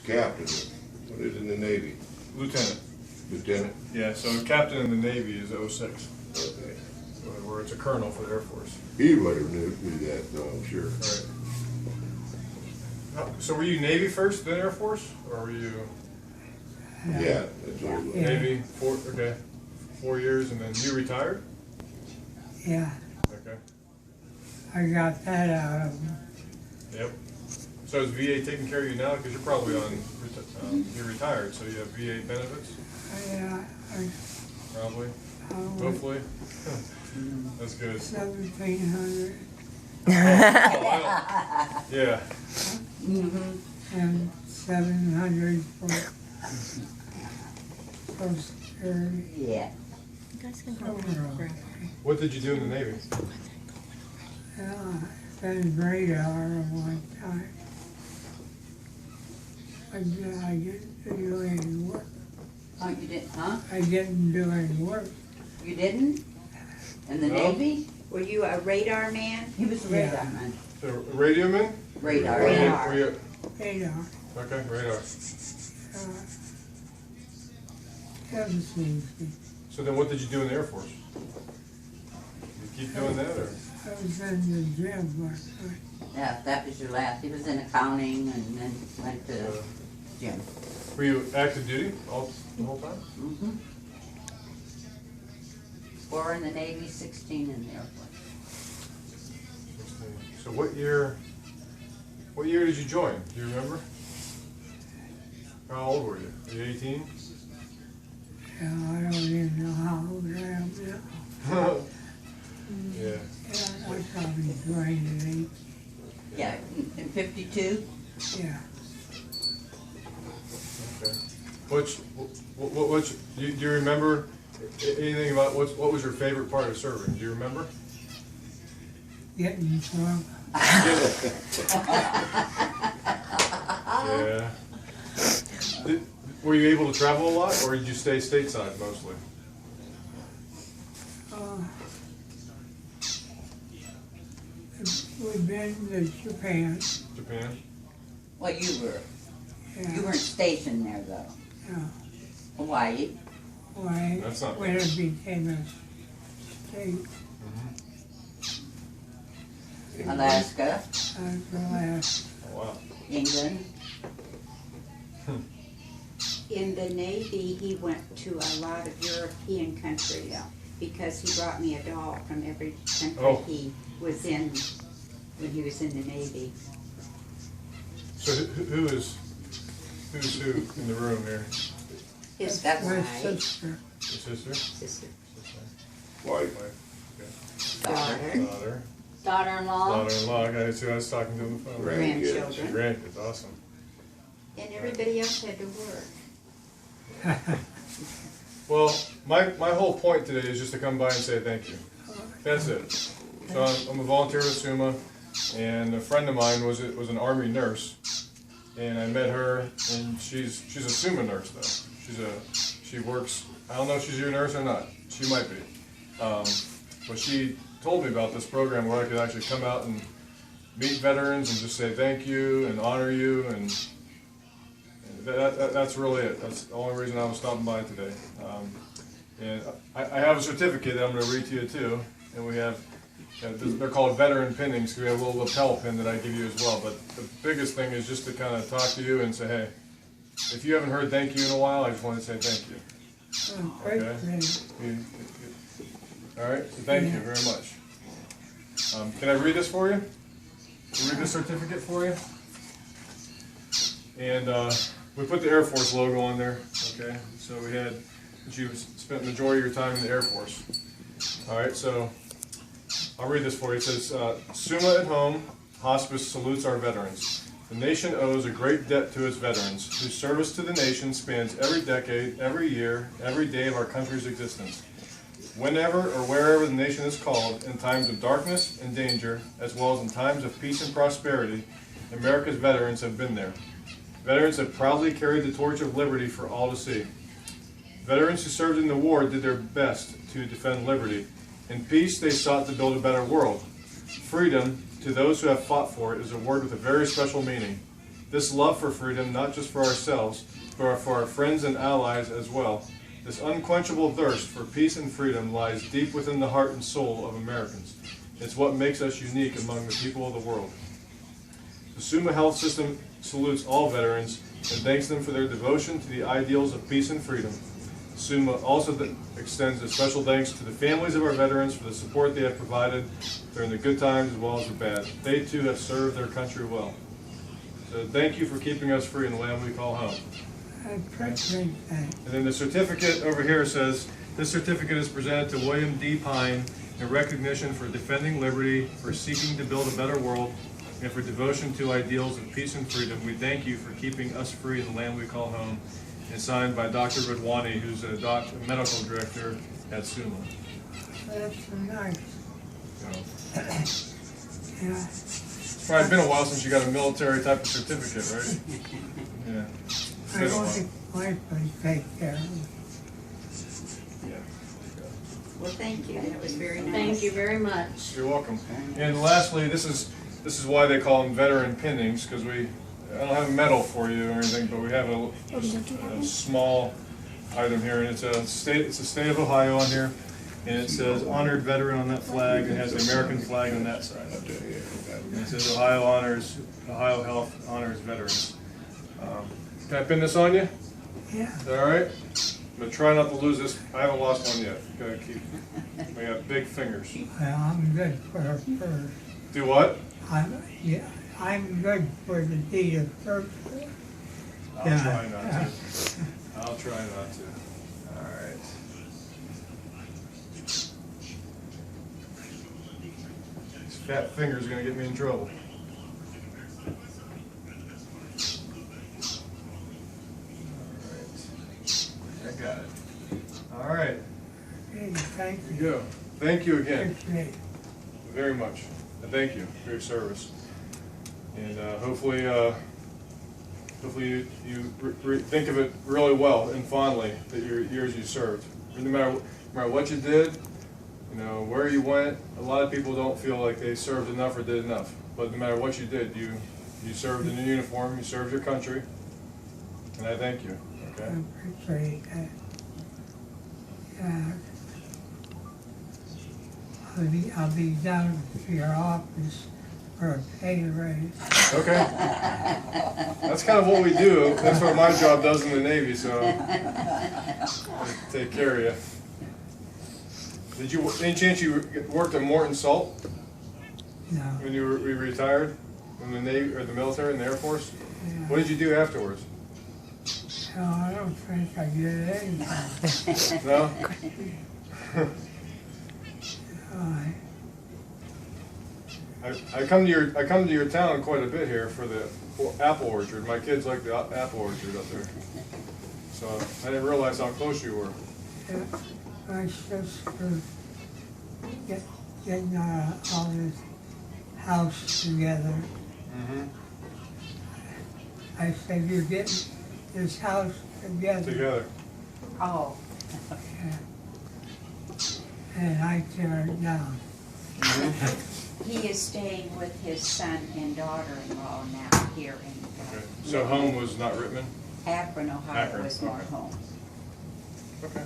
captain. What is in the Navy? Lieutenant. Lieutenant? Yeah, so captain in the Navy is 06, Okay. where it's a colonel for the Air Force. He later knew that, though, I'm sure. Right. So were you Navy first, then Air Force, or were you Yeah, that's what it was. Navy 4 years, and then you retired? Yeah, Okay. I got that out of him. Yep. So is VA taking care of you now? Because you're probably on, you're retired, so you have VA benefits? Probably. Hopefully. That's good. 1,700 Yeah. and 700 for Social Security. Yeah. You guys can go Overall. grab What did you do in the Navy? Been radar at one time. But I didn't do any work. Oh, you didn't, huh? I didn't do any work. You didn't? In the No. Navy? Were you a radar man? He was a Yeah. radar man. So radio man? Radar. Were you- Radar. were you- Radar. Okay, radar. Everything. So then what did you do in the Air Force? You keep doing that, or? I was in the gym last night. Yeah, that was your last. He was in accounting and then went to gym. Were you active duty the whole time? Mm-hmm. 4 in the Navy, 16 in the Air Force. So what year did you join? Do you remember? How old were you? Were you 18? Yeah, I don't even know how old I am now. Yeah. Yeah, I probably joined at 8. Yeah, in 52. Yeah. Okay. Which do you remember anything about what was your favorite part of serving? Do you remember? Getting drunk. Yeah. Were you able to travel a lot, or did you stay stateside mostly? We've been to Japan. Japan? Well, you were. Yeah. You weren't stationed there though. Yeah. Hawaii. Why, That's not when it became a state, Alaska. last. Oh, wow. England. In the Navy, he went to a lot of European countries. Yeah. Because he brought me a doll from every country Oh. he was in when he was in the Navy. So who's who in the room here? His That's My wife, sister. Your sister? sister, Wife. Wife. daughter, Okay. Daughter. Daughter-in-law. Daughter-in-law. Okay, I see. I was talking to him on the phone. grandchildren, Grandkids. Awesome. and everybody else had to work. Well, my whole point today is just to come by and say thank you. That's it. So I'm a volunteer with SUMA, and a friend of mine was an Army nurse, and I met her, and she's a SUMA nurse though. She works. I don't know if she's your nurse or not. She might be, but she told me about this program where I could actually come out and meet veterans and just say thank you and honor you, and that's really it. That's the only reason I was stopping by today. And I have a certificate that I'm going to read to you too, and we have, they're called veteran pinnings, so we have a little lapel pin that I give you as well. But the biggest thing is just to kind of talk to you and say, hey, if you haven't heard thank you in a while, I just want to say thank you. Oh, great Okay. thing. All right, so thank you very much. Can I read this for you? Read the certificate for you? And we put the Air Force logo on there, okay? So you spent the majority of your time in the Air Force. All right, so I'll read this for you. It says, SUMA at home, hospice salutes our veterans. The nation owes a great debt to its veterans, whose service to the nation spans every decade, every year, every day of our country's existence. Whenever or wherever the nation is called, in times of darkness and danger, as well as in times of peace and prosperity, America's veterans have been there. Veterans have proudly carried the torch of liberty for all to see. Veterans who served in the war did their best to defend liberty. In peace, they sought to build a better world. Freedom, to those who have fought for it, is a word with a very special meaning. This love for freedom, not just for ourselves, but for our friends and allies as well. This unquenchable thirst for peace and freedom lies deep within the heart and soul of Americans. It's what makes us unique among the people of the world. The Summa Health System salutes all veterans and thanks them for their devotion to the ideals of peace and freedom. Summa also extends a special thanks to the families of our veterans for the support they have provided during the good times as well as the bad. They too have served their country well. So thank you for keeping us free in the land we call home. I appreciate that. And then the certificate over here says, this certificate is presented to William D. Pine in recognition for defending liberty, for seeking to build a better world, and for devotion to ideals of peace and freedom. We thank you for keeping us free in the land we call home. And signed by Dr. Radwani, who's a medical director at Summa. That's nice. So, Yeah. it's probably been a while since you got a military type of certificate, right? Yeah. It's I been a while. want wife would take care of it. Yeah. Well, thank you, that was very nice. Thank you very much. You're welcome. And lastly, this is why they call them veteran pinnings, because I don't have a medal for you or anything, but we have a small item here, and it's a state of Ohio on here, and it says honored veteran on that flag, and it has the American flag on that side. And it says Ohio Health honors veterans. Can I pin this on you? Yeah. Is that all right? I'm gonna try not to lose this. I haven't lost one yet. Gotta keep. We got big fingers. Well, I'm good for Do what? I'm good for the deed of service. I'll Yeah. try not to. I'll try not to. All right. These fat fingers are gonna get me in trouble. All right. I got it. All right. Okay, thank Here you. you go. Thank you again, Appreciate it. very much. And thank you for your service. And hopefully you think of it really well and fondly, that your years you served. And no matter what you did, you know, where you went, a lot of people don't feel like they served enough or did enough. But no matter what you did, you served in a uniform, you served your country, and I thank you. I Okay. appreciate that. Yeah. I'll be down to your office for a pay raise. Okay. That's kind of what we do. That's what my job does in the Navy, so I take care of you. Did you, any chance you worked at Morton Salt No. when you were retired from the Navy or the military and the Air Force? Yeah. What did you do afterwards? No, I don't think I did anything. No? I come to your town quite a bit here for the apple orchard. My kids like the apple orchard up there. So I didn't realize how close you were. Yeah, my sister getting all this house together. Mm-hmm. I said, you're getting this house together. Together. Oh, Yeah. And I tear it down. he is staying with his son and daughter-in-law now here in Okay. So home was not Rittman? Akron, Ohio Akron, was more okay. home. Okay.